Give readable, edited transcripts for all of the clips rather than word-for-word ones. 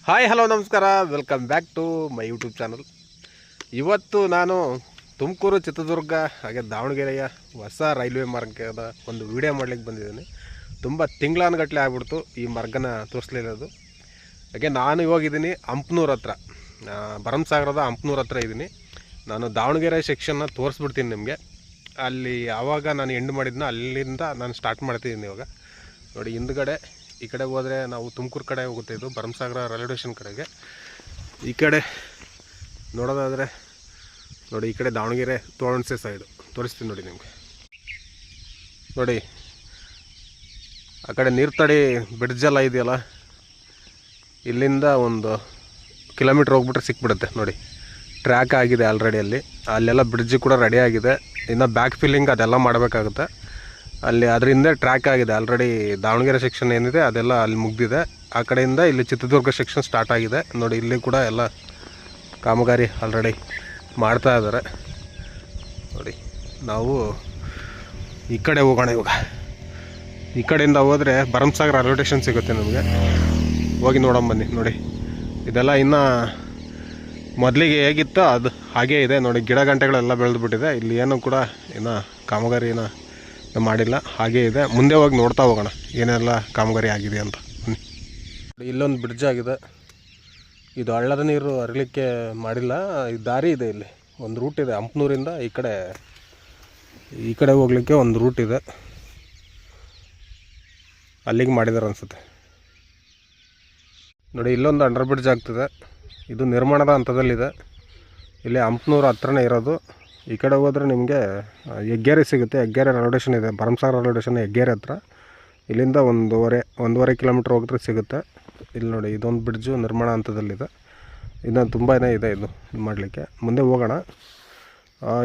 Hi hello ನಮಸ್ಕಾರ, welcome back to my YouTube channel. ಇವತ್ತು ನಾನು ತುಮಕೂರು, ಚಿತ್ರದುರ್ಗ ಹಾಗೆ ದಾವಣಗೆರೆಯ ಹೊಸ ರೈಲ್ವೆ ಮಾರ್ಗದ ಒಂದು ವಿಡಿಯೋ ಮಾಡ್ಲಿಕ್ಕೆ ಬಂದಿದ್ದೀನಿ. ತುಂಬ ತಿಂಗಳಾನುಗಟ್ಟಲೆ ಆಗ್ಬಿಡ್ತು ಈ ಮಾರ್ಗನ ತೋರಿಸ್ಲಿರೋದು. ಹಾಗೆ ನಾನು ಇವಾಗಿದ್ದೀನಿ ಹಂಪನೂರು ಹತ್ರ, ಭರಮಸಾಗರದ ಹಂಪನೂರು ಹತ್ರ ಇದ್ದೀನಿ. ನಾನು ದಾವಣಗೆರೆ ಸೆಕ್ಷನ್ನ ತೋರಿಸ್ಬಿಡ್ತೀನಿ ನಿಮಗೆ. ಅಲ್ಲಿ ಯಾವಾಗ ನಾನು ಎಂಡ್ ಮಾಡಿದ್ನೋ ಅಲ್ಲಿಂದ ನಾನು ಸ್ಟಾರ್ಟ್ ಮಾಡ್ತಿದ್ದೀನಿ. ಇವಾಗ ನೋಡಿ, ಹಿಂದ್ಗಡೆ ಈ ಕಡೆ ಹೋದರೆ ನಾವು ತುಮಕೂರು ಕಡೆ ಹೋಗುತ್ತೆ. ಇದು ಭರಮಸಾಗರ ರೈಲ್ವೆ ಸ್ಟೇಷನ್ ಕಡೆಗೆ. ಈ ಕಡೆ ನೋಡೋದಾದರೆ ನೋಡಿ, ಈ ಕಡೆ ದಾವಣಗೆರೆ ತೋರಣಸೆ ಸೈಡು ತೋರಿಸ್ತೀನಿ ನೋಡಿ ನಿಮಗೆ. ನೋಡಿ, ಆ ಕಡೆ ನೀರ್ತಡಿ ಬ್ರಿಡ್ಜೆಲ್ಲ ಇದೆಯಲ್ಲ, ಇಲ್ಲಿಂದ ಒಂದು ಕಿಲೋಮೀಟ್ರ್ ಹೋಗ್ಬಿಟ್ರೆ ಸಿಕ್ಬಿಡುತ್ತೆ. ನೋಡಿ, ಟ್ರ್ಯಾಕ್ ಆಗಿದೆ ಆಲ್ರೆಡಿ. ಅಲ್ಲೆಲ್ಲ ಬ್ರಿಡ್ಜ್ ಕೂಡ ರೆಡಿ ಆಗಿದೆ. ಇನ್ನು ಬ್ಯಾಕ್ ಫಿಲ್ಲಿಂಗ್ ಅದೆಲ್ಲ ಮಾಡಬೇಕಾಗುತ್ತೆ. ಅಲ್ಲಿ ಅದರಿಂದ ಟ್ರ್ಯಾಕ್ ಆಗಿದೆ ಆಲ್ರೆಡಿ. ದಾವಣಗೆರೆ ಸೆಕ್ಷನ್ ಏನಿದೆ ಅದೆಲ್ಲ ಅಲ್ಲಿ ಮುಗಿದಿದೆ. ಆ ಕಡೆಯಿಂದ ಇಲ್ಲಿ ಚಿತ್ರದುರ್ಗ ಸೆಕ್ಷನ್ ಸ್ಟಾರ್ಟ್ ಆಗಿದೆ. ನೋಡಿ, ಇಲ್ಲಿ ಕೂಡ ಎಲ್ಲ ಕಾಮಗಾರಿ ಆಲ್ರೆಡಿ ಮಾಡ್ತಾ ಇದ್ದಾರೆ. ನೋಡಿ, ನಾವು ಈ ಕಡೆ ಹೋಗೋಣ. ಇವಾಗ ಈ ಕಡೆಯಿಂದ ಹೋದರೆ ಭರಮಸಾಗರ ರೈಲ್ವೆ ಸ್ಟೇಷನ್ ಸಿಗುತ್ತೆ ನಮಗೆ. ಹೋಗಿ ನೋಡೋಂಬನ್ನಿ. ನೋಡಿ, ಇದೆಲ್ಲ ಇನ್ನು ಮೊದಲಿಗೆ ಹೇಗಿತ್ತೋ ಅದು ಹಾಗೇ ಇದೆ. ನೋಡಿ, ಗಿಡ ಗಂಟೆಗಳೆಲ್ಲ ಬೆಳೆದುಬಿಟ್ಟಿದೆ. ಇಲ್ಲಿ ಏನೂ ಕೂಡ ಇನ್ನು ಕಾಮಗಾರಿನ ಮಾಡಿಲ್ಲ, ಹಾಗೇ ಇದೆ. ಮುಂದೆ ಹೋಗಿ ನೋಡ್ತಾ ಹೋಗೋಣ ಏನೆಲ್ಲ ಕಾಮಗಾರಿ ಆಗಿದೆ ಅಂತ. ಇಲ್ಲೊಂದು ಬ್ರಿಡ್ಜ್ ಆಗಿದೆ. ಇದು ಹಳ್ಳದ ನೀರು ಹರಿಲಿಕ್ಕೆ ಮಾಡಿಲ್ಲ. ಈ ದಾರಿ ಇದೆ, ಇಲ್ಲಿ ಒಂದು ರೂಟ್ ಇದೆ. ಹಂಪನೂರಿಂದ ಈ ಕಡೆ ಹೋಗ್ಲಿಕ್ಕೆ ಒಂದು ರೂಟ್ ಇದೆ. ಅಲ್ಲಿಗೆ ಮಾಡಿದ್ದಾರೆ ಅನಿಸುತ್ತೆ. ನೋಡಿ, ಇಲ್ಲೊಂದು ಅಂಡರ್ ಬ್ರಿಡ್ಜ್ ಆಗ್ತಿದೆ. ಇದು ನಿರ್ಮಾಣದ ಹಂತದಲ್ಲಿದೆ. ಇಲ್ಲಿ ಹಂಪನೂರು ಹತ್ರನೇ ಇರೋದು. ಈ ಕಡೆ ಹೋದರೆ ನಿಮಗೆ ಹೆಗ್ಗೆರೆ ಸಿಗುತ್ತೆ. ಹೆಗ್ಗೆರೆ ರೈಲ್ವೆ ಸ್ಟೇಷನ್ ಇದೆ, ಭರಮಸಾಗರ ರೈಲ್ವೆ ಸ್ಟೇಷನ್ ಹೆಗ್ಗೆರೆ ಹತ್ರ. ಇಲ್ಲಿಂದ ಒಂದೂವರೆ ಕಿಲೋಮೀಟ್ರ್ ಹೋಗಿದ್ರೆ ಸಿಗುತ್ತೆ. ಇಲ್ಲಿ ನೋಡಿ, ಇದೊಂದು ಬ್ರಿಡ್ಜು ನಿರ್ಮಾಣ ಹಂತದಲ್ಲಿದೆ. ಇನ್ನೂ ತುಂಬಾ ಇದೆ ಇದು ಮಾಡಲಿಕ್ಕೆ. ಮುಂದೆ ಹೋಗೋಣ.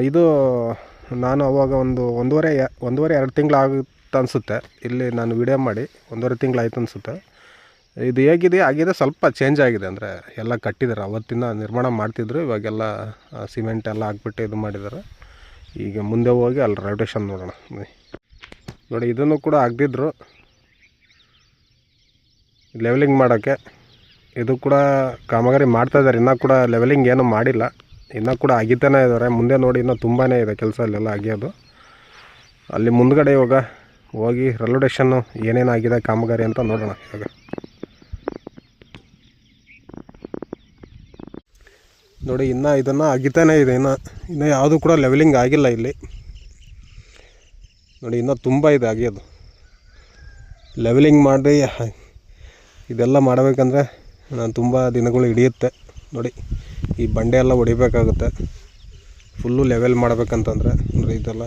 ಇದು ನಾನು ಅವಾಗ ಒಂದೂವರೆ 2 ತಿಂಗಳು ಆಗುತ್ತೆ ಅನಿಸುತ್ತೆ. ಇಲ್ಲಿ ನಾನು ವಿಡಿಯೋ ಮಾಡಿ 1.5 ತಿಂಗಳಾಯ್ತು ಅನಿಸುತ್ತೆ. ಇದು ಆಗಿದೆ ಸ್ವಲ್ಪ ಚೇಂಜ್ ಆಗಿದೆ. ಅಂದರೆ ಎಲ್ಲ ಕಟ್ಟಿದ್ದಾರೆ. ಅವತ್ತಿನ ನಿರ್ಮಾಣ ಮಾಡ್ತಿದ್ರು, ಇವಾಗೆಲ್ಲ ಸಿಮೆಂಟ್ ಎಲ್ಲ ಹಾಕ್ಬಿಟ್ಟು ಇದು ಮಾಡಿದ್ದಾರೆ. ಈಗ ಮುಂದೆ ಹೋಗಿ ಅಲ್ಲಿ ರೈಲ್ವೆ ಸ್ಟೇಷನ್ ನೋಡೋಣ. ನೋಡಿ, ಇದನ್ನು ಕೂಡ ಹಾಕ್ತಿದ್ರು ಲೆವೆಲಿಂಗ್ ಮಾಡೋಕ್ಕೆ. ಇದು ಕೂಡ ಕಾಮಗಾರಿ ಮಾಡ್ತಾಯಿದ್ದಾರೆ. ಇನ್ನೂ ಕೂಡ ಲೆವೆಲಿಂಗ್ ಏನೂ ಮಾಡಿಲ್ಲ, ಇನ್ನೂ ಕೂಡ ಅಗಿತಾನೆ ಇದ್ದಾರೆ. ಮುಂದೆ ನೋಡಿ, ಇನ್ನೂ ತುಂಬಾ ಇದೆ ಕೆಲಸ ಅಲ್ಲೆಲ್ಲ ಅಗಿಯೋದು. ಅಲ್ಲಿ ಮುಂದ್ಗಡೆ ಇವಾಗ ಹೋಗಿ ರೈಲ್ವೆ ಸ್ಟೇಷನ್ನು ಏನೇನಾಗಿದೆ ಕಾಮಗಾರಿ ಅಂತ ನೋಡೋಣ. ಇವಾಗ ನೋಡಿ, ಇನ್ನೂ ಇದನ್ನು ಅಗಿತಾನೇ ಇದೆ. ಇನ್ನೂ ಯಾವುದೂ ಕೂಡ ಲೆವೆಲಿಂಗ್ ಆಗಿಲ್ಲ ಇಲ್ಲಿ. ನೋಡಿ, ಇನ್ನೂ ತುಂಬ ಇದೆ ಅಗಿಯೋದು. ಲೆವೆಲಿಂಗ್ ಮಾಡಿ ಇದೆಲ್ಲ ಮಾಡಬೇಕಂದ್ರೆ ತುಂಬ ದಿನಗಳು ಹಿಡಿಯುತ್ತೆ. ನೋಡಿ, ಈ ಬಂಡೆ ಎಲ್ಲ ಹೊಡಿಬೇಕಾಗುತ್ತೆ ಫುಲ್ಲು ಲೆವೆಲ್ ಮಾಡಬೇಕಂತಂದರೆ. ನೋಡಿ, ಇದೆಲ್ಲ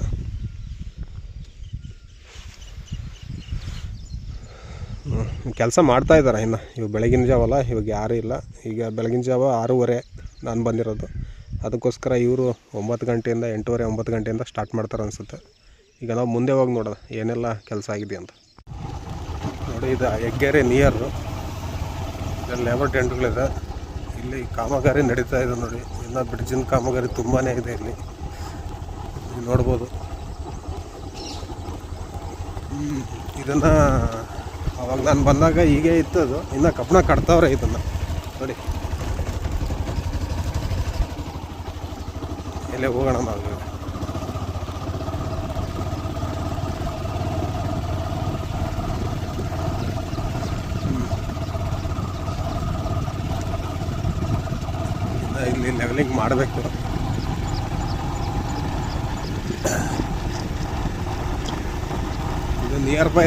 ಕೆಲಸ ಮಾಡ್ತಾಯಿದ್ದಾರೆ. ಇನ್ನು ಇವಾಗ ಬೆಳಗಿನ ಜಾವಲ್ಲ, ಇವಾಗ ಯಾರೂ ಇಲ್ಲ. ಈಗ ಬೆಳಗಿನ ಜಾವ 6:30 ನಾನು ಬಂದಿರೋದು. ಅದಕ್ಕೋಸ್ಕರ ಇವರು 9 ಗಂಟೆಯಿಂದ 8:30 9 ಗಂಟೆಯಿಂದ ಸ್ಟಾರ್ಟ್ ಮಾಡ್ತಾರೆ ಅನಿಸುತ್ತೆ. ಈಗ ನಾವು ಮುಂದೆ ಹೋಗಿ ನೋಡೋದು ಏನೆಲ್ಲ ಕೆಲಸ ಆಗಿದೆ ಅಂತ. ನೋಡಿ, ಇದು ಹೆಗ್ಗೆರೆ ನಿಯರು. ಇಲ್ಲಿ ಲೇಬರ್ ಟೆಂಟ್ಗಳಿದೆ. ಇಲ್ಲಿ ಕಾಮಗಾರಿ ನಡೀತಾ ಇದೆ. ನೋಡಿ, ಇನ್ನೂ ಬ್ರಿಡ್ಜಿನ ಕಾಮಗಾರಿ ತುಂಬಾ ಇದೆ ಇಲ್ಲಿ ನೋಡ್ಬೋದು. ಇದನ್ನು ಅವಾಗ ನಾನು ಬಂದಾಗ ಹೀಗೆ ಇತ್ತು. ಅದು ಇನ್ನೂ ಕಬ್ಬಣ ಕಟ್ತಾವ್ರೆ ಇದನ್ನು. ನೋಡಿ, ಇಲ್ಲೇ ಹೋಗೋಣ ನಾವು. ಇಲ್ಲಿ ಲೆವೆಲಿಂಗ್ ಮಾಡಬೇಕು. ಇದು near by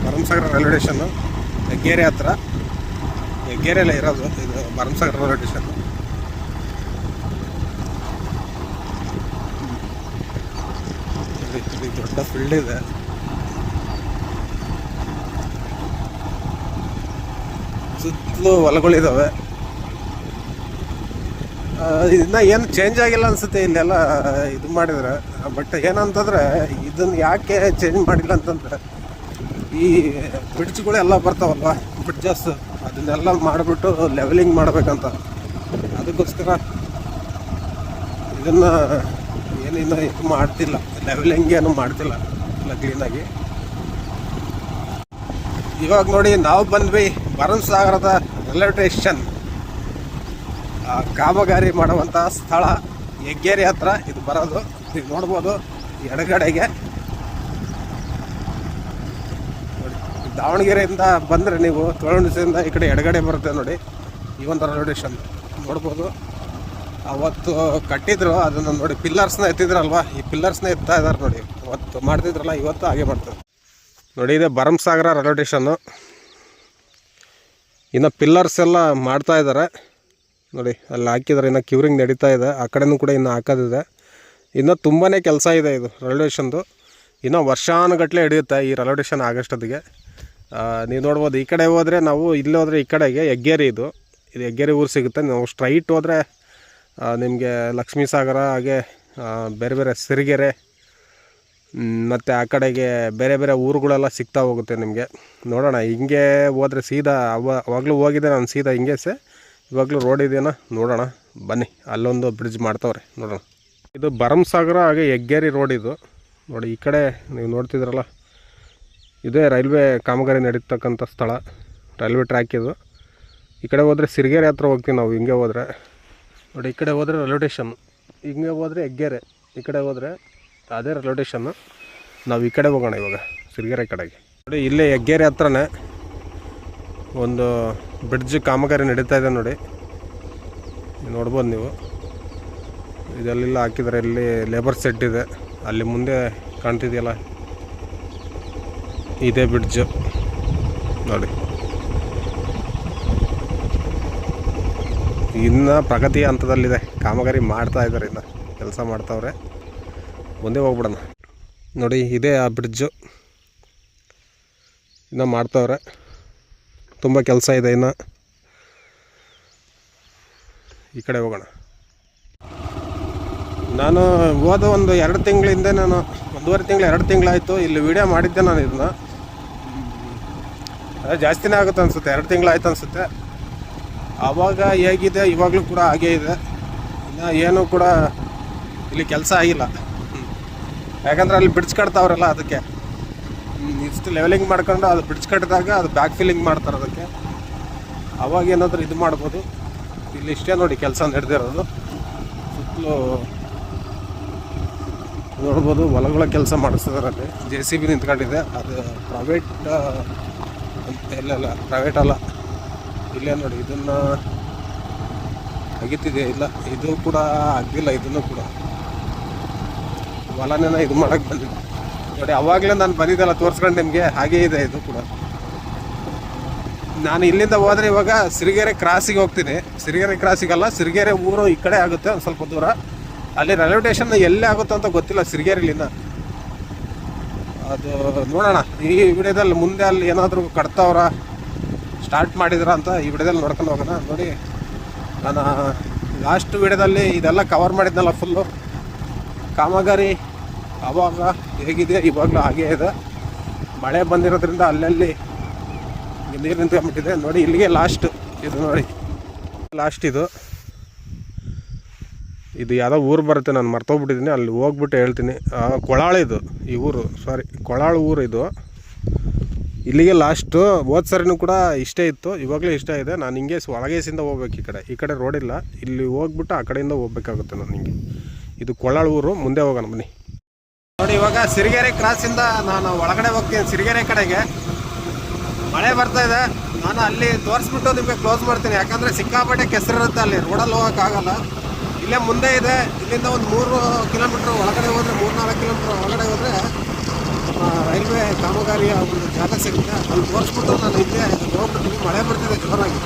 Bharamasagara railway station, Heggere ಹತ್ರ. ಹೆಗ್ಗೆರೆಲ್ಲ ಇರೋದು ಇದು ಭರಮಸಾಗರ ರೈಲ್ವೆ ಸ್ಟೇಷನ್ನು. ದೊಡ್ಡ ಫೀಲ್ಡ್ ಇದೆ. ಸುತ್ತಲೂ ಹೊಲಗಳಿದ್ದಾವೆ. ಇದನ್ನ ಏನು ಚೇಂಜ್ ಆಗಿಲ್ಲ ಅನಿಸುತ್ತೆ ಇಲ್ಲೆಲ್ಲ ಇದು ಮಾಡಿದ್ರೆ. ಬಟ್ ಏನಂತಂದರೆ, ಇದನ್ನು ಯಾಕೆ ಚೇಂಜ್ ಮಾಡಿಲ್ಲ ಅಂತಂದರೆ, ಈ ಬ್ರಿಡ್ಜ್ಗಳೆಲ್ಲ ಬರ್ತಾವಲ್ವ, ಬ್ರಿಡ್ಜಸ್, ಅದನ್ನೆಲ್ಲ ಮಾಡಿಬಿಟ್ಟು ಲೆವೆಲಿಂಗ್ ಮಾಡಬೇಕಂತ. ಅದಕ್ಕೋಸ್ಕರ ಇದನ್ನು ಏನಿನ್ನ ಇದು ಮಾಡ್ತಿಲ್ಲ, ಲೆವೆಲಿಂಗ್ ಏನು ಮಾಡ್ತಿಲ್ಲ ಎಲ್ಲ ಕ್ಲೀನಾಗಿ. ಇವಾಗ ನೋಡಿ, ನಾವು ಬಂದ್ವಿ ಭರಮಸಾಗರದ ರೈಲ್ವೆ ಸ್ಟೇಷನ್ ಕಾಮಗಾರಿ ಮಾಡುವಂಥ ಸ್ಥಳ ಹೆಗ್ಗೇರಿ ಹತ್ರ ಇದು ಬರೋದು. ನೀವು ನೋಡ್ಬೋದು ಎಡಗಡೆಗೆ ನೋಡಿ, ದಾವಣಗೆರೆಯಿಂದ ಬಂದರೆ ನೀವು ತೊಳವಣಿಸಿಯಿಂದ ಈ ಕಡೆ ಎಡಗಡೆ ಬರುತ್ತೆ ನೋಡಿ ಈ ಒಂದು ರೈಲ್ವೆ ಸ್ಟೇಷನ್ ನೋಡ್ಬೋದು. ಅವತ್ತು ಕಟ್ಟಿದ್ರು ಅದನ್ನು ನೋಡಿ, ಪಿಲ್ಲರ್ಸ್ನ ಎತ್ತಿದ್ರಲ್ವ, ಈ ಪಿಲ್ಲರ್ಸ್ನ ಎತ್ತಾ ಇದ್ದಾರೆ ನೋಡಿ. ಅವತ್ತು ಮಾಡ್ತಿದ್ರಲ್ಲ, ಇವತ್ತು ಹಾಗೆ ಮಾಡ್ತಾರೆ ನೋಡಿ. ಇದೆ ಭರಮಸಾಗರ ರೈಲ್ವೆ ಸ್ಟೇಷನ್ನು. ಇನ್ನು ಪಿಲ್ಲರ್ಸ್ ಎಲ್ಲ ಮಾಡ್ತಾ ಇದ್ದಾರೆ ನೋಡಿ, ಅಲ್ಲಿ ಹಾಕಿದ್ದಾರೆ. ಇನ್ನು ಕ್ಯೂರಿಂಗ್ ನಡೀತಾ ಇದೆ, ಆ ಕಡೆನೂ ಕೂಡ ಇನ್ನು ಹಾಕೋದಿದೆ. ಇನ್ನು ತುಂಬಾ ಕೆಲಸ ಇದೆ ಇದು ರೈಲ್ವೆ ಸ್ಟೇಷನ್ದು. ಇನ್ನೂ ವರ್ಷಾನುಗಟ್ಟಲೆ ಹಿಡಿಯುತ್ತೆ ಈ ರೈಲ್ವೆ ಸ್ಟೇಷನ್ ಆಗಷ್ಟೊತ್ತಿಗೆ. ನೀವು ನೋಡ್ಬೋದು, ಈ ಕಡೆ ಹೋದರೆ ನಾವು, ಇಲ್ಲಿ ಹೋದರೆ ಈ ಕಡೆಗೆ ಹೆಗ್ಗೇರಿ, ಇದು ಹೆಗ್ಗೇರಿ ಊರು ಸಿಗುತ್ತೆ. ನಾವು ಸ್ಟ್ರೈಟ್ ಹೋದರೆ ನಿಮಗೆ ಲಕ್ಷ್ಮೀ ಸಾಗರ, ಹಾಗೆ ಬೇರೆ ಬೇರೆ ಸಿರಿಗೆರೆ, ಮತ್ತು ಆ ಕಡೆಗೆ ಬೇರೆ ಬೇರೆ ಊರುಗಳೆಲ್ಲ ಸಿಗ್ತಾ ಹೋಗುತ್ತೆ ನಿಮಗೆ. ನೋಡೋಣ, ಹಿಂಗೆ ಹೋದರೆ ಸೀದಾ ಅವಾಗಲೂ ಹೋಗಿದ್ದೆ ನಾನು, ಸೀದಾ ಹಿಂಗೆ ಇವಾಗಲೂ ರೋಡ್ ಇದೆಯಾ ನೋಡೋಣ ಬನ್ನಿ. ಅಲ್ಲೊಂದು ಬ್ರಿಡ್ಜ್ ಮಾಡ್ತವ್ರೆ ನೋಡೋಣ. ಇದು ಭರಮಸಾಗರ ಹಾಗೆ ಹೆಗ್ಗೇರಿ ರೋಡ್ ಇದು ನೋಡಿ. ಈ ಕಡೆ ನೀವು ನೋಡ್ತಿದ್ರಲ್ಲ, ಇದೇ ರೈಲ್ವೆ ಕಾಮಗಾರಿ ನಡೀತಕ್ಕಂಥ ಸ್ಥಳ, ರೈಲ್ವೆ ಟ್ರ್ಯಾಕ್ ಇದು. ಈ ಕಡೆ ಹೋದರೆ ಸಿರಿಗೆರೆ ಹತ್ರ ಹೋಗ್ತೀವಿ ನಾವು, ಹಿಂಗೆ ಹೋದರೆ ನೋಡಿ. ಈ ಕಡೆ ಹೋದರೆ ರೈಲ್ವೆ ಸ್ಟೇಷನ್, ಹಿಂಗೆ ಹೋದರೆ ಹೆಗ್ಗೇರೆ, ಈ ಕಡೆ ಹೋದರೆ ಅದೇ ರೈಲ್ವೆ ಸ್ಟೇಷನ್ನು. ನಾವು ಈ ಕಡೆ ಹೋಗೋಣ ಇವಾಗ, ಸಿರಿಗೆರೆ ಕಡೆಗೆ ನೋಡಿ. ಇಲ್ಲೇ ಹೆಗ್ಗೇರಿ ಹತ್ರನೇ ಒಂದು ಬ್ರಿಡ್ಜ್ ಕಾಮಗಾರಿ ನಡೀತಾ ಇದೆ ನೋಡಿ, ನೋಡ್ಬೋದು ನೀವು. ಇದೆಲ್ಲ ಹಾಕಿದ್ದಾರೆ, ಇಲ್ಲಿ ಲೇಬರ್ ಸೆಟ್ ಇದೆ, ಅಲ್ಲಿ ಮುಂದೆ ಕಾಣ್ತಿದೆಯಲ್ಲ ಇದೇ ಬ್ರಿಡ್ಜ್ ನೋಡಿ. ಇನ್ನು ಪ್ರಗತಿ ಹಂತದಲ್ಲಿದೆ, ಕಾಮಗಾರಿ ಮಾಡ್ತಾ ಇದ್ದಾರೆ, ಇನ್ನು ಕೆಲಸ ಮಾಡ್ತಾವ್ರೆ. ಮುಂದೆ ಹೋಗ್ಬಿಡೋಣ ನೋಡಿ. ಇದೇ ಆ ಬ್ರಿಡ್ಜು, ಇನ್ನು ಮಾಡ್ತಾವ್ರೆ, ತುಂಬ ಕೆಲಸ ಇದೆ ಇನ್ನು. ಈ ಕಡೆ ಹೋಗೋಣ. ನಾನು ಹೋದ ಒಂದು 2 ತಿಂಗಳ ಹಿಂದೆ, ನಾನು 1.5 ತಿಂಗಳು 2 ತಿಂಗಳಾಯಿತು ಇಲ್ಲಿ ವೀಡಿಯೋ ಮಾಡಿದ್ದೆ ನಾನು. ಇದನ್ನ ಜಾಸ್ತಿನೇ ಆಗುತ್ತೆ ಅನಿಸುತ್ತೆ, 2 ತಿಂಗಳಾಯ್ತು ಅನಿಸುತ್ತೆ. ಆವಾಗ ಹೇಗಿದೆ ಇವಾಗಲೂ ಕೂಡ ಹಾಗೇ ಇದೆ. ಇನ್ನು ಏನೂ ಕೂಡ ಇಲ್ಲಿ ಕೆಲಸ ಆಗಿಲ್ಲ, ಯಾಕಂದರೆ ಅಲ್ಲಿ ಬ್ರಿಡ್ಜ್ ಕಟ್ತಾವ್ರಲ್ಲ, ಅದಕ್ಕೆ ಇಷ್ಟು ಲೆವೆಲಿಂಗ್ ಮಾಡ್ಕೊಂಡು ಅದು ಬ್ರಿಡ್ಜ್ ಕಟ್ಟಿದಾಗ ಅದು ಬ್ಯಾಕ್ ಫಿಲ್ಲಿಂಗ್ ಮಾಡ್ತಾರೆ. ಅದಕ್ಕೆ ಅವಾಗ ಏನಾದರೂ ಇದು ಮಾಡ್ಬೋದು. ಇಲ್ಲಿ ಇಷ್ಟೇ ನೋಡಿ ಕೆಲಸ ನಡೆದಿರೋದು. ಸುತ್ತಲೂ ನೋಡ್ಬೋದು, ಹೊಲಗಳ ಕೆಲಸ ಮಾಡಿಸ್ತಿದ್ದಾರೆ. ಅಲ್ಲಿ JCB ನಿಂತ್ಕೊಂಡಿದೆ, ಅದು ಪ್ರೈವೇಟ್ ಅಂತ. ಇಲ್ಲ ಪ್ರೈವೇಟ್ ಅಲ್ಲ, ಇಲ್ಲೇ ನೋಡಿ, ಇದನ್ನು ಅಗಿತಿದೆ. ಇಲ್ಲ, ಇದು ಕೂಡ ಆಗಿಲ್ಲ, ಇದನ್ನು ಕೂಡ ಹೊಲನೇನ ಇದು ಮಾಡೋಕ್ಕೆ ಬಂದಿದೆ ನೋಡಿ. ಅವಾಗಲೇ ನಾನು ಬಂದಿದ್ದೆಲ್ಲ ತೋರಿಸ್ಕೊಂಡು ನಿಮಗೆ, ಹಾಗೇ ಇದೆ ಇದು ಕೂಡ. ನಾನು ಇಲ್ಲಿಂದ ಹೋದರೆ ಇವಾಗ ಸಿರಿಗೆರೆ ಕ್ರಾಸಿಗೆ ಹೋಗ್ತೀನಿ. ಸಿರಿಗೆರೆ ಕ್ರಾಸಿಗಲ್ಲ, ಸಿರಿಗೆರೆ ಊರು ಈ ಕಡೆ ಆಗುತ್ತೆ ಒಂದು ಸ್ವಲ್ಪ ದೂರ. ಅಲ್ಲಿ ರೈಲ್ವೆ ಸ್ಟೇಷನ್ ಎಲ್ಲೇ ಆಗುತ್ತೆ ಅಂತ ಗೊತ್ತಿಲ್ಲ ಸಿರಿಗೆರೆಲಿಂದ. ಅದು ನೋಡೋಣ ಈ ವಿಡಿಯೋದಲ್ಲಿ. ಮುಂದೆ ಅಲ್ಲಿ ಏನಾದರೂ ಕಟ್ತಾವ್ರ, ಸ್ಟಾರ್ಟ್ ಮಾಡಿದ್ರ ಅಂತ ಈ ವಿಡಿಯೋದಲ್ಲಿ ನೋಡ್ಕೊಂಡು ಹೋಗೋಣ ನೋಡಿ. ನಾನು ಲಾಸ್ಟ್ ವಿಡಿಯೋದಲ್ಲಿ ಇದೆಲ್ಲ ಕವರ್ ಮಾಡಿದ್ನಲ್ಲ ಫುಲ್ಲು ಕಾಮಗಾರಿ. ಆವಾಗ ಹೇಗಿದೆ ಇವಾಗಲೂ ಹಾಗೇ ಇದೆ. ಮಳೆ ಬಂದಿರೋದ್ರಿಂದ ಅಲ್ಲಲ್ಲಿ ನೀರು ನಿಂತ್ಕೊಂಡ್ಬಿಟ್ಟಿದೆ ನೋಡಿ. ಇಲ್ಲಿಗೆ ಲಾಸ್ಟ್ ಇದು ನೋಡಿ, ಲಾಸ್ಟ್ ಇದು ಯಾವುದೋ ಊರು ಬರುತ್ತೆ, ನಾನು ಮರ್ತೋಗ್ಬಿಟ್ಟಿದ್ದೀನಿ. ಅಲ್ಲಿ ಹೋಗ್ಬಿಟ್ಟು ಹೇಳ್ತೀನಿ. ಕೊಳಾಳು ಇದು, ಈ ಊರು, ಸಾರಿ ಕೊಳಾಳು ಊರು ಇದು. ಇಲ್ಲಿಗೆ ಲಾಸ್ಟು. ಹೋದ ಸರಿನೂ ಕೂಡ ಇಷ್ಟೇ ಇತ್ತು, ಇವಾಗಲೇ ಇಷ್ಟ ಇದೆ. ನಾನು ಹಿಂಗೆ ಒಳಗೇಸಿಂದ ಹೋಗ್ಬೇಕು. ಈ ಕಡೆ ರೋಡ್ ಇಲ್ಲ, ಇಲ್ಲಿ ಹೋಗ್ಬಿಟ್ಟು ಆ ಕಡೆಯಿಂದ ಹೋಗ್ಬೇಕಾಗುತ್ತೆ ನಾನು ಹಿಂಗೆ. ಇದು ಕೊಳಾಳು ಊರು. ಮುಂದೆ ಹೋಗೋಣ ಬನ್ನಿ ನೋಡಿ. ಇವಾಗ ಸಿರಿಗೆರೆ ಕ್ರಾಸಿಂದ ನಾನು ಒಳಗಡೆ ಹೋಗ್ತೀನಿ ಸಿರಿಗೆರೆ ಕಡೆಗೆ. ಮಳೆ ಬರ್ತಾ ಇದೆ, ನಾನು ಅಲ್ಲಿ ತೋರಿಸ್ಬಿಟ್ಟು ನಿಮಗೆ ಕ್ಲೋಸ್ ಮಾಡ್ತೀನಿ. ಯಾಕಂದರೆ ಸಿಕ್ಕಾಪಟ್ಟೆ ಕೆಸರಿರುತ್ತೆ ಅಲ್ಲಿ, ರೋಡಲ್ಲಿ ಹೋಗೋಕ್ಕಾಗಲ್ಲ. ಇಲ್ಲೇ ಮುಂದೆ ಇದೆ, ಇಲ್ಲಿಂದ ಒಂದು 3 ಕಿಲೋಮೀಟ್ರ್ ಒಳಗಡೆ ಹೋದರೆ, 3-4 ಕಿಲೋಮೀಟ್ರ್ ಒಳಗಡೆ ಹೋದರೆ ರೈಲ್ವೆ ಕಾಮಗಾರಿಯ ಒಂದು ಜಾಗ ಸಿಗುತ್ತೆ. ಅಲ್ಲಿ ತೋರಿಸ್ಬಿಟ್ಟು ನಾನು ಇಲ್ಲೇ ಹೋಗ್ಬಿಡ್ತೀನಿ. ಮಳೆ ಬರ್ತಿದೆ ಜೋರಾಗಿ.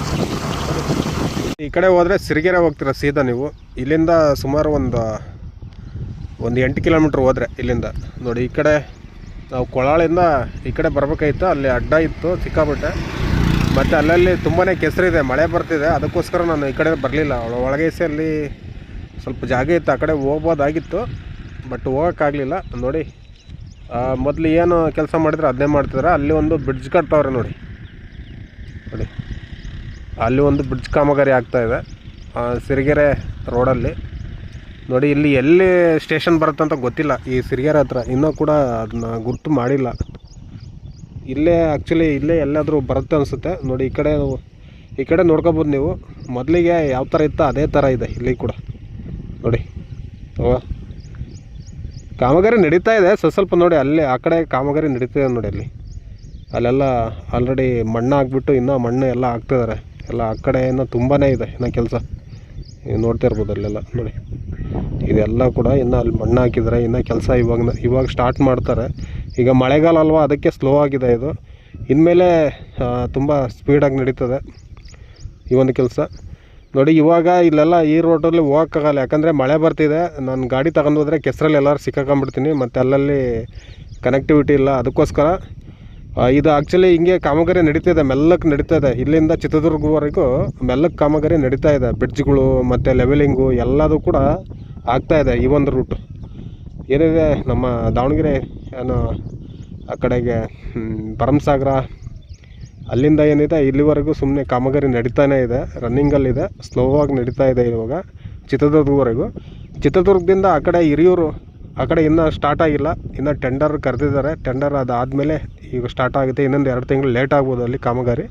ಈ ಕಡೆ ಹೋದರೆ ಸಿರಿಗೆರೆ ಹೋಗ್ತೀರ ಸೀದಾ ನೀವು. ಇಲ್ಲಿಂದ ಸುಮಾರು ಒಂದು 8 ಕಿಲೋಮೀಟ್ರ್ ಹೋದರೆ ಇಲ್ಲಿಂದ ನೋಡಿ. ಈ ಕಡೆ ನಾವು ಕೊಳಾಳಿಂದ ಈ ಕಡೆ ಬರಬೇಕಾಯ್ತು, ಅಲ್ಲಿ ಅಡ್ಡ ಇತ್ತು ಸಿಕ್ಕಾಪಟ್ಟೆ. ಮತ್ತು ಅಲ್ಲಲ್ಲಿ ತುಂಬಾ ಕೆಸರಿದೆ, ಮಳೆ ಬರ್ತಿದೆ. ಅದಕ್ಕೋಸ್ಕರ ನಾನು ಈ ಕಡೆ ಬರಲಿಲ್ಲ. ಒಳಗೇಸಲ್ಲಿ ಸ್ವಲ್ಪ ಜಾಗ ಇತ್ತು, ಆ ಕಡೆ ಹೋಗ್ಬೋದಾಗಿತ್ತು, ಬಟ್ ಹೋಗೋಕ್ಕಾಗಲಿಲ್ಲ ನೋಡಿ. ಮೊದಲು ಏನು ಕೆಲಸ ಮಾಡಿದ್ರೆ ಅದನ್ನೇ ಮಾಡ್ತಿದ್ದಾರೆ. ಅಲ್ಲಿ ಒಂದು ಬ್ರಿಡ್ಜ್ ಕಟ್ತಾವ್ರೆ ನೋಡಿ. ಅಲ್ಲಿ ಒಂದು ಬ್ರಿಡ್ಜ್ ಕಾಮಗಾರಿ ಆಗ್ತಾಯಿದೆ ಸಿರಿಗೆರೆ ರೋಡಲ್ಲಿ ನೋಡಿ. ಇಲ್ಲಿ ಎಲ್ಲಿ ಸ್ಟೇಷನ್ ಬರುತ್ತೆ ಅಂತ ಗೊತ್ತಿಲ್ಲ, ಈ ಸಿರಿಗೆರೆ ಹತ್ರ ಇನ್ನೂ ಕೂಡ ಅದನ್ನ ಗುರ್ತು ಮಾಡಿಲ್ಲ. ಇಲ್ಲೇ ಆ್ಯಕ್ಚುಲಿ ಇಲ್ಲೇ ಎಲ್ಲಾದರೂ ಬರುತ್ತೆ ಅನಿಸುತ್ತೆ ನೋಡಿ. ಈ ಕಡೆ ಈ ಕಡೆ ನೋಡ್ಕೋಬೋದು ನೀವು. ಮೊದಲಿಗೆ ಯಾವ ಥರ ಇತ್ತು ಅದೇ ಥರ ಇದೆ ಇಲ್ಲಿ ಕೂಡ ನೋಡಿ. ಕಾಮಗಾರಿ ನಡೀತಾ ಇದೆ ಸ್ವಲ್ಪ ನೋಡಿ, ಅಲ್ಲಿ ಆ ಕಡೆ ಕಾಮಗಾರಿ ನಡೀತಾ ಇದೆ ನೋಡಿ. ಅಲ್ಲೆಲ್ಲ ಆಲ್ರೆಡಿ ಮಣ್ಣು ಹಾಕ್ಬಿಟ್ಟು ಇನ್ನೂ ಮಣ್ಣು ಎಲ್ಲ ಹಾಕ್ತಿದ್ದಾರೆ. ಎಲ್ಲ ಆ ಕಡೆ ಇನ್ನೂ ತುಂಬಾ ಇದೆ ಇನ್ನೂ ಕೆಲಸ. ನೀವು ನೋಡ್ತಾ ಇರ್ಬೋದು ಅಲ್ಲೆಲ್ಲ ನೋಡಿ, ಇದೆಲ್ಲ ಕೂಡ ಇನ್ನೂ ಅಲ್ಲಿ ಮಣ್ಣು ಹಾಕಿದ್ದಾರೆ. ಇನ್ನೂ ಕೆಲಸ ಇವಾಗ ಸ್ಟಾರ್ಟ್ ಮಾಡ್ತಾರೆ. ಈಗ ಮಳೆಗಾಲ ಅಲ್ವಾ, ಅದಕ್ಕೆ ಸ್ಲೋ ಆಗಿದೆ ಇದು. ಇನ್ಮೇಲೆ ತುಂಬ ಸ್ಪೀಡಾಗಿ ನಡೀತದೆ ಈ ಒಂದು ಕೆಲಸ ನೋಡಿ. ಇವಾಗ ಇಲ್ಲೆಲ್ಲ ಈ ರೋಡಲ್ಲಿ ಹೋಗೋಕ್ಕಾಗಲ್ಲ, ಯಾಕಂದರೆ ಮಳೆ ಬರ್ತಿದೆ. ನಾನು ಗಾಡಿ ತಗೊಂಡು ಹೋದರೆ ಕೆಸರಲ್ಲಿ ಎಲ್ಲರೂ ಸಿಕ್ಕಾಕೊಂಡ್ಬಿಡ್ತೀನಿ, ಮತ್ತು ಅಲ್ಲಲ್ಲಿ ಕನೆಕ್ಟಿವಿಟಿ ಇಲ್ಲ. ಅದಕ್ಕೋಸ್ಕರ ಇದು ಆ್ಯಕ್ಚುಲಿ ಹಿಂಗೆ ಕಾಮಗಾರಿ ನಡೀತಿದೆ, ಮೆಲ್ಲಕ್ಕೆ ನಡೀತಾಯಿದೆ. ಇಲ್ಲಿಂದ ಚಿತ್ರದುರ್ಗವರೆಗೂ ಮೆಲ್ಲಕ್ಕೆ ಕಾಮಗಾರಿ ನಡೀತಾ ಇದೆ. ಬ್ರಿಡ್ಜ್ಗಳು ಮತ್ತು ಲೆವೆಲಿಂಗು ಎಲ್ಲದೂ ಕೂಡ ಆಗ್ತಾಯಿದೆ. ಈ ಒಂದು ರೂಟು ಏನಿದೆ ನಮ್ಮ ದಾವಣಗೆರೆ ಏನು ಆ ಕಡೆಗೆ ಭರಮಸಾಗರ ಅಲ್ಲಿಂದ ಏನಿದೆ ಇಲ್ಲಿವರೆಗೂ ಸುಮ್ಮನೆ ಕಾಮಗಾರಿ ನಡೀತಾನೇ ಇದೆ, ರನ್ನಿಂಗಲ್ಲಿದೆ, ಸ್ಲೋ ಆಗಿ ನಡೀತಾ ಇದೆ. ಇವಾಗ ಚಿತ್ರದುರ್ಗವರೆಗೂ, ಚಿತ್ರದುರ್ಗದಿಂದ ಆ ಕಡೆ ಹಿರಿಯೂರು ಆ ಕಡೆ ಇನ್ನೂ ಸ್ಟಾರ್ಟ್ ಆಗಿಲ್ಲ. ಇನ್ನು ಟೆಂಡರ್ ಕರೆದಿದ್ದಾರೆ. ಟೆಂಡರ್ ಅದಾದಮೇಲೆ ಈಗ ಸ್ಟಾರ್ಟ್ ಆಗುತ್ತೆ. ಇನ್ನೊಂದು 2 ತಿಂಗಳು ಲೇಟ್ ಆಗ್ಬೋದು ಅಲ್ಲಿ ಕಾಮಗಾರಿ.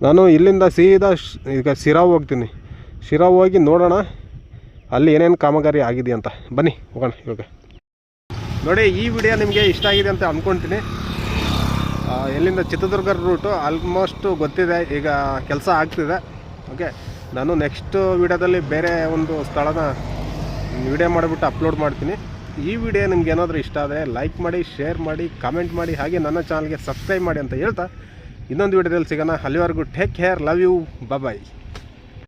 ನಾನು ಇಲ್ಲಿಂದ ಸೀದಾ ಈಗ ಶಿರಾ ಹೋಗ್ತೀನಿ. ಶಿರಾ ಹೋಗಿ ನೋಡೋಣ ಅಲ್ಲಿ ಏನೇನು ಕಾಮಗಾರಿ ಆಗಿದೆ ಅಂತ. ಬನ್ನಿ ಹೋಗೋಣ ಇವಾಗ. ನೋಡಿ, ಈ ವಿಡಿಯೋ ನಿಮಗೆ ಇಷ್ಟ ಆಗಿದೆ ಅಂತ ಅಂದ್ಕೊಳ್ತೀನಿ. ಎಲ್ಲಿಂದ ಚಿತ್ರದುರ್ಗ ರೂಟು ಆಲ್ಮೋಸ್ಟ್ ಗೊತ್ತಿದೆ, ಈಗ ಕೆಲಸ ಆಗ್ತಿದೆ. ಓಕೆ, ನಾನು ನೆಕ್ಸ್ಟ್ ವಿಡಿಯೋದಲ್ಲಿ ಬೇರೆ ಒಂದು ಸ್ಥಳನ ವಿಡಿಯೋ ಮಾಡಿಬಿಟ್ಟು ಅಪ್ಲೋಡ್ ಮಾಡ್ತೀನಿ. ಈ ವಿಡಿಯೋ ನಿಮ್ಗೆ ಏನಾದರೂ ಇಷ್ಟ ಆದರೆ ಲೈಕ್ ಮಾಡಿ, ಶೇರ್ ಮಾಡಿ, ಕಾಮೆಂಟ್ ಮಾಡಿ, ಹಾಗೆ ನನ್ನ ಚಾನಲ್ಗೆ ಸಬ್ಸ್ಕ್ರೈಬ್ ಮಾಡಿ ಅಂತ ಹೇಳ್ತಾ ಇನ್ನೊಂದು ವಿಡಿಯೋದಲ್ಲಿ ಸಿಗೋಣ. ಅಲ್ಲಿವರೆಗೂ take care, love you, bye.